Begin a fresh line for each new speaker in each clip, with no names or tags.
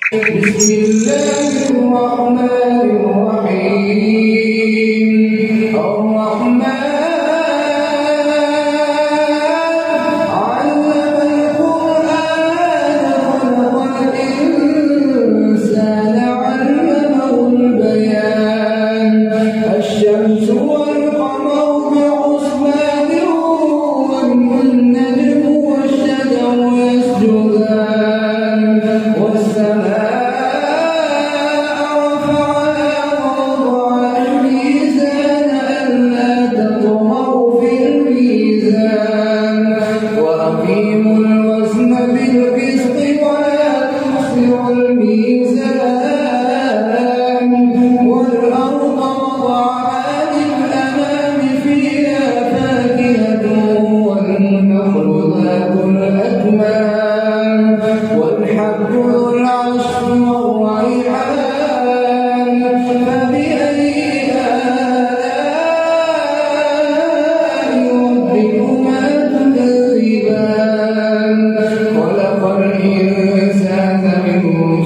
بسم الله الرحمن الرحيم الرحمن علم القرآن خلق الإنسان علمه البيان الشمس والقمر بحسبان والنجم والشجر يسجدان والسماء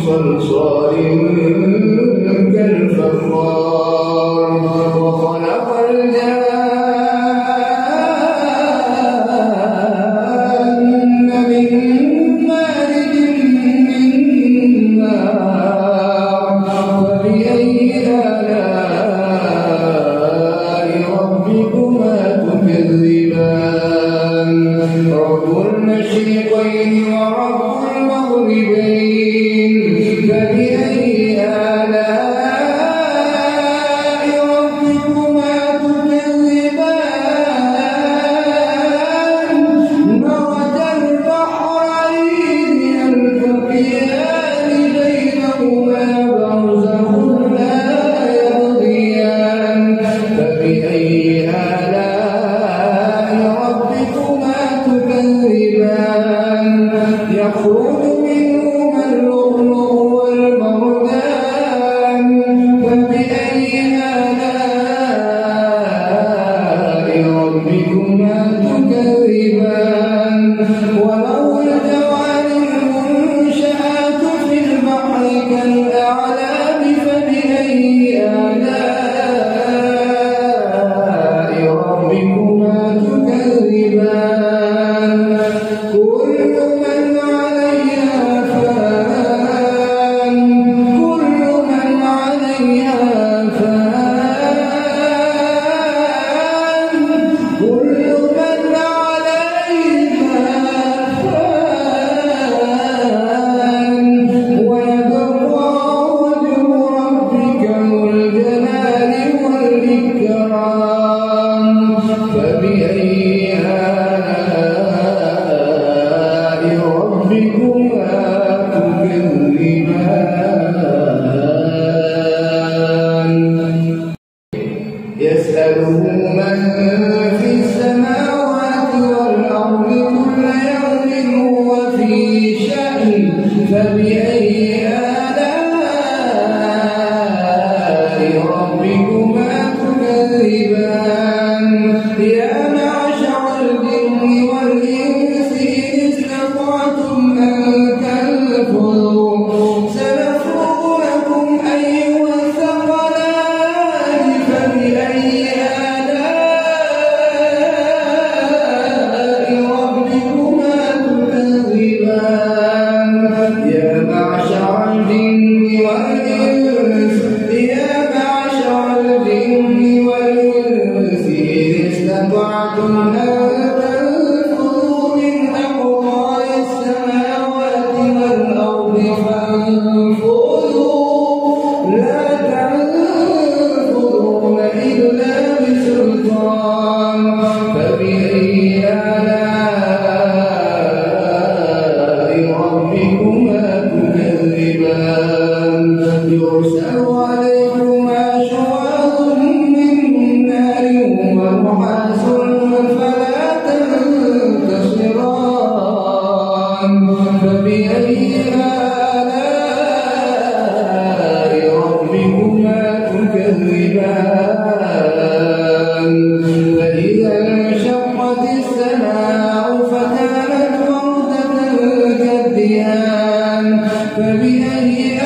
صلصال كالفخار وخلق الجان من مارج من نار فبأي آلاء ربكما تكذبان رب المشرقين ورب المغربين فبأي آلاء ربكما تكذبان مرج البحرين يلتقيان بينهما برزخ لا يبغيان فبأي آلاء ربكما تكذبان يخرج منهما اللؤلؤ والمرجان فبأي آلاء ربكما تكذبان وله الجوار المنشآت في البحر كالأعلام فبأي آلاء ربكما تكذبان كل من عليها فان كل من عليها فان كل من عليها فان ويبقى وجه ربك ذو الجلال والإكرام فبأي آلاء ربكما تكذبان يسأله من في السماوات والأرض كل يوم هو في شأن فبأي آلاء ربكما تكذبان يا معشر الجن والإنس إن استطعتم أن تنفذوا سنفرغ لكم أيها الثقلان فبأي آلاء ربكما تكذبان يا معشر الجن والإنس إن استطعتم أن تنفذوا من أقطار السماوات والأرض فانفذوا لا تنفذون إلا بسلطان فبأي آلاء ربكما تكذبان يرسل عليكما شواظ من نار ونحاس فلا تنتصران فبأي آلاء ربكما تكذبان فإذا انشقت السماء فكانت وردة كالدهان فبأي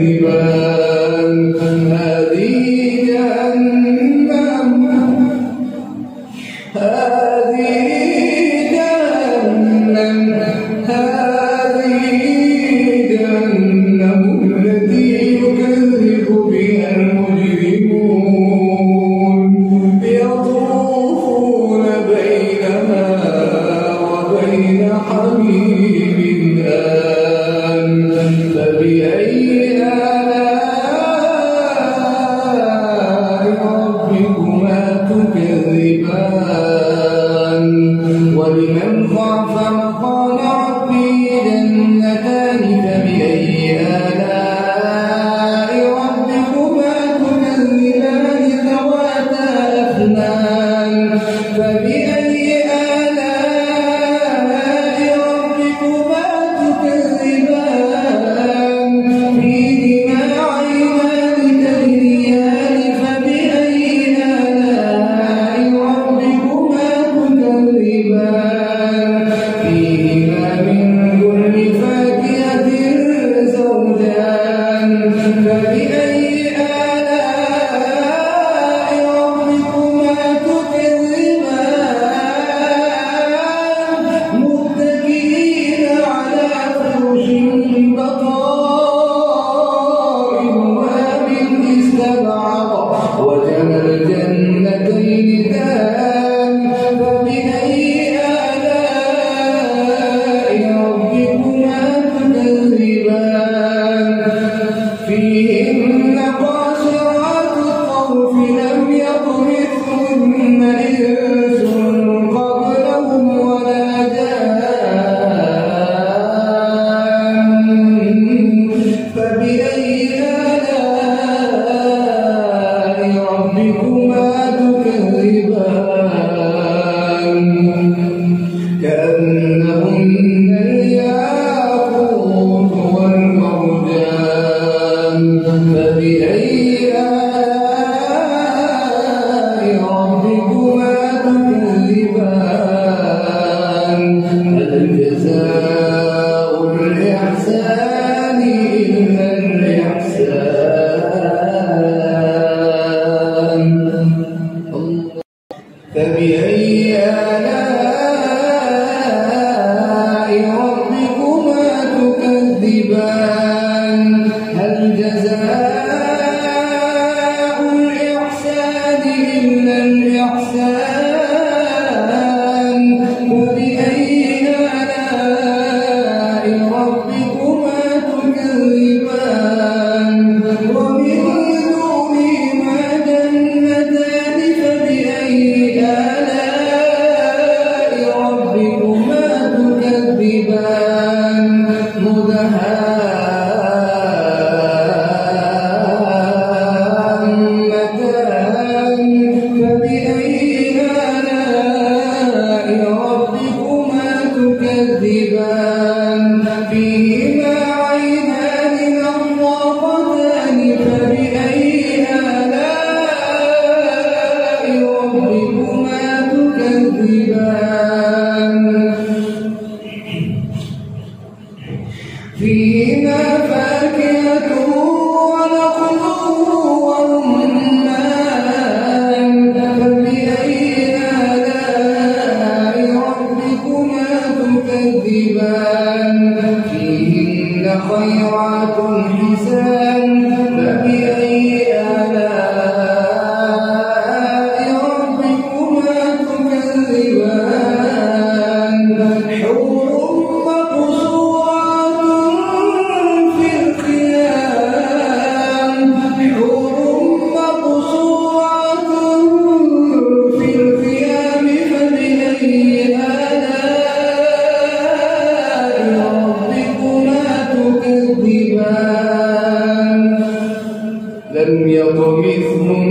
تكذبان هذه جهنم التي يكذب بها المجرمون يطوفون بينها وبين حميم آن فبأي آلاء ربكما تكذبان ولمن خاف مقام ربه جنتان فبأي آلاء ربكما تكذبان ذواتا أفنان فبأي آلاء ربكما تكذبان فيهما عينان تجريان فبأي آلاء ربكما تكذبان فيهما من كل فاكهة زوجان فبأي آلاء ربكما تكذبان متكئين على فرش بطائنها من استبرق وجنى الجنتين دان فبأي آلاء ربكما تكذبان فيهن قاصرات الطرف لم يطمثهن إنس قبلهم ولا جان فبأي آلاء ربكما تكذبان كأنهن الياقوت والمرجان فبأي آلاء ربكما تكذبان هل جزاء الإحسان إلا الإحسان فبأي آلاء ربكما تكذبان هل جزاء الإحسان إلا الإحسان فبأي آلاء ربكما تكذبان ومن دونهما جنتان فبأي آلاء ربكما تكذبان مدهامتان فبأي آلاء ربكما تكذبان فيهما عينان نضاختان فبأي آلاء ربكما تكذبان فيهما فاكهة ونخل ورمان فبأي آلاء ربكما تكذبان فيهن خيرات حسان فبأي آلاء ربكما تكذبان حور مقصورات في الخيام فبأي آلاء ربكما تكذبان لم يطمثهن